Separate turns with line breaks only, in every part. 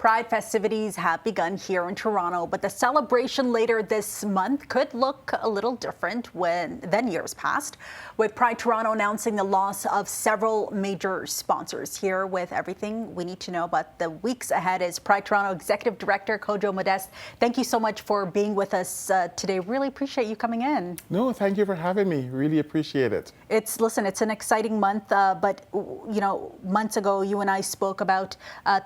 Pride festivities have begun here in Toronto, but the celebration later this month could look a little different than years past, with Pride Toronto announcing the loss of several major sponsors. Here with everything we need to know about the weeks ahead is Pride Toronto Executive Director Kojo Modeste. Thank you so much for being with us today. Really appreciate you coming in.
No, thank you for having me. Really appreciate it.
It's an exciting month, but months ago you and I spoke about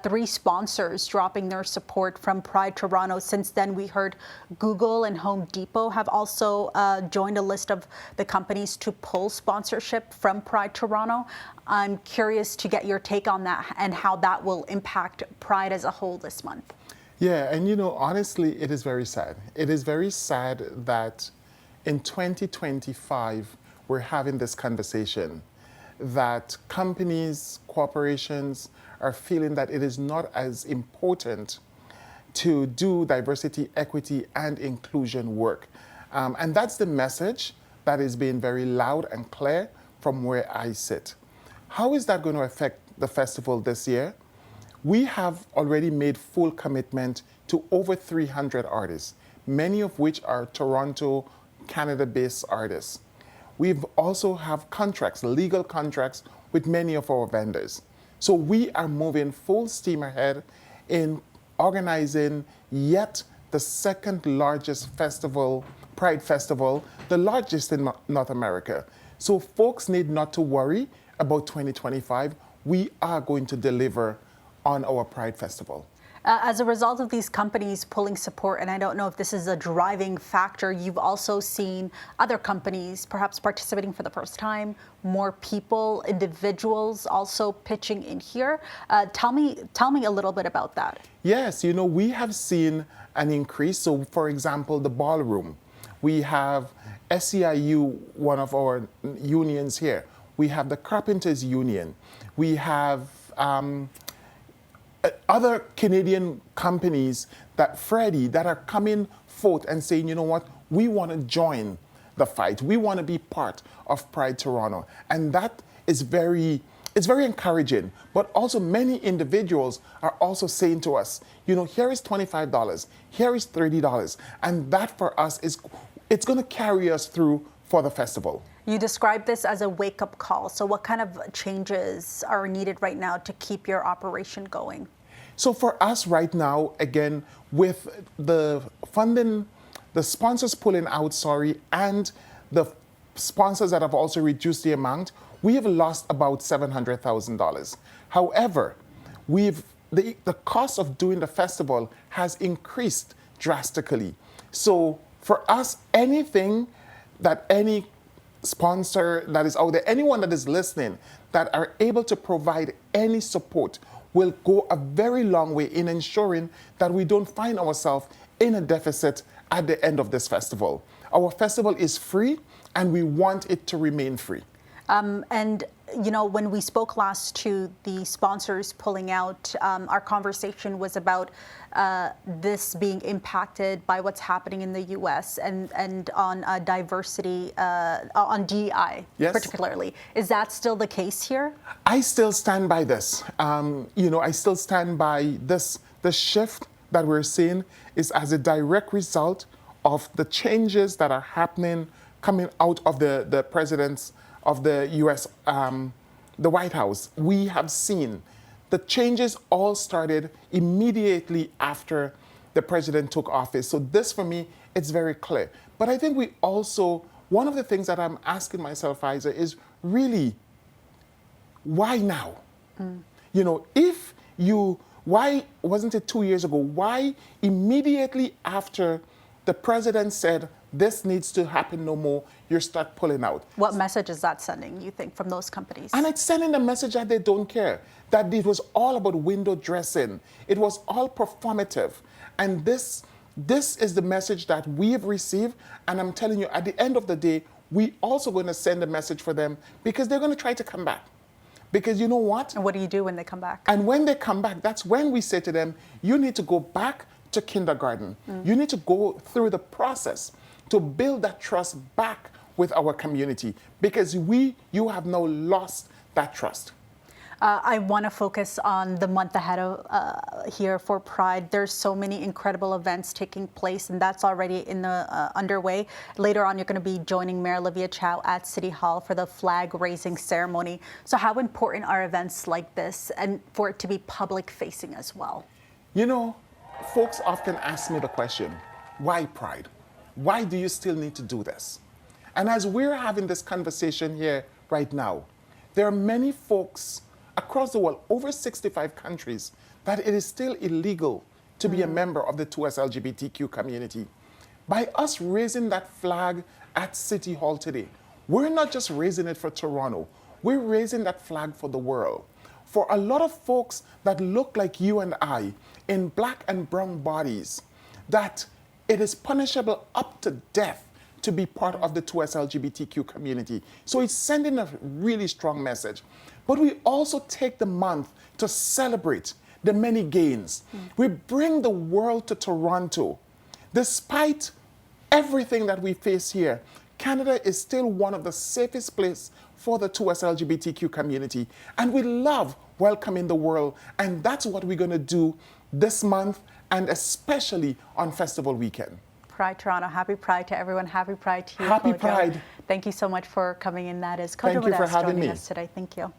three sponsors dropping their support from Pride Toronto. Since then, we heard Google and Home Depot have also joined a list of the companies to pull sponsorship from Pride Toronto. I'm curious to get your take on that and how that will impact Pride as a whole this month.
Yeah, and honestly, it is very sad. It is very sad that in 2025, we're having this conversation that companies, corporations are feeling that it is not as important to do diversity, equity, and inclusion work. And that's the message that is being very loud and clear from where I sit. How is that going to affect the festival this year? We have already made full commitment to over 300 artists, many of which are Toronto, Canada-based artists. We've also have contracts, legal contracts with many of our vendors. So we are moving full steam ahead in organizing yet the second largest festival, Pride Festival, the largest in North America. So folks need not to worry about 2025. We are going to deliver on our Pride Festival.
As a result of these companies pulling support, and I don't know if this is a driving factor, you've also seen other companies perhaps participating for the first time, more people, individuals also pitching in here. Tell me a little bit about that.
Yes, we have seen an increase. So, for example, the ballroom. We have SEIU, one of our unions here. We have the Carpenters Union. We have other Canadian companies that are coming forth and saying, you know what, we want to join the fight. We want to be part of Pride Toronto. And that is it's very encouraging. But also many individuals are also saying to us, here is $25, here is $30. And that for us it's going to carry us through for the festival.
You described this as a wake-up call. So what kind of changes are needed right now to keep your operation going?
So for us right now, again, with the funding, the sponsors pulling out, and the sponsors that have also reduced the amount, we have lost about $700,000. However, the cost of doing the festival has increased drastically. So for us, anything that any sponsor that is out there, anyone that is listening, that are able to provide any support will go a very long way in ensuring that we don't find ourselves in a deficit at the end of this festival. Our festival is free and we want it to remain free.
And when we spoke last to the sponsors pulling out, our conversation was about this being impacted by what's happening in the U.S. and on diversity, on DEI,
yes,
particularly. Is that still the case here?
I still stand by this. I still stand by this. The shift that we're seeing is as a direct result of the changes that are happening coming out of the president's of the U.S., the White House. We have seen the changes all started immediately after the president took office. So this, for me, it's very clear. But I think we also, one of the things that I'm asking myself, Isa, is really, why now? Why wasn't it 2 years ago? Why immediately after the president said, this needs to happen no more, you start pulling out? What
message is that sending, you think, from those companies?
And it's sending the message that they don't care, that it was all about window dressing. It was all performative. And this is the message that we have received. And I'm telling you, at the end of the day, we also going to send a message for them because they're going to try to come back. Because you know what?
And what do you do when they come back?
And when they come back, that's when we say to them, you need to go back to kindergarten. You need to go through the process to build that trust back with our community, because you have now lost that trust.
I want to focus on the month ahead of here for Pride. There's so many incredible events taking place, and that's already in the underway. Later on, you're going to be joining Mayor Olivia Chow at City Hall for the flag-raising ceremony. So how important are events like this, and for it to be public-facing as well?
You know, folks often ask me the question, why Pride? Why do you still need to do this? And as we're having this conversation here right now, there are many folks across the world, over 65 countries, that it is still illegal to be a member of the 2S LGBTQ community. By us raising that flag at City Hall today, we're not just raising it for Toronto, we're raising that flag for the world. For a lot of folks that look like you and I, in black and brown bodies, that it is punishable up to death to be part of the 2S LGBTQ community. So it's sending a really strong message. But we also take the month to celebrate the many gains. We bring the world to Toronto. Despite everything that we face here, Canada is still one of the safest places for the 2S LGBTQ community. And we love welcoming the world. And that's what we're going to do this month, and especially on festival weekend.
Pride Toronto. Happy Pride to everyone. Happy Pride to you.
Happy
Kojo.
Pride.
Thank you so much for coming in. That is Kojo
Thank you for having
joining
me.
us today. Thank you.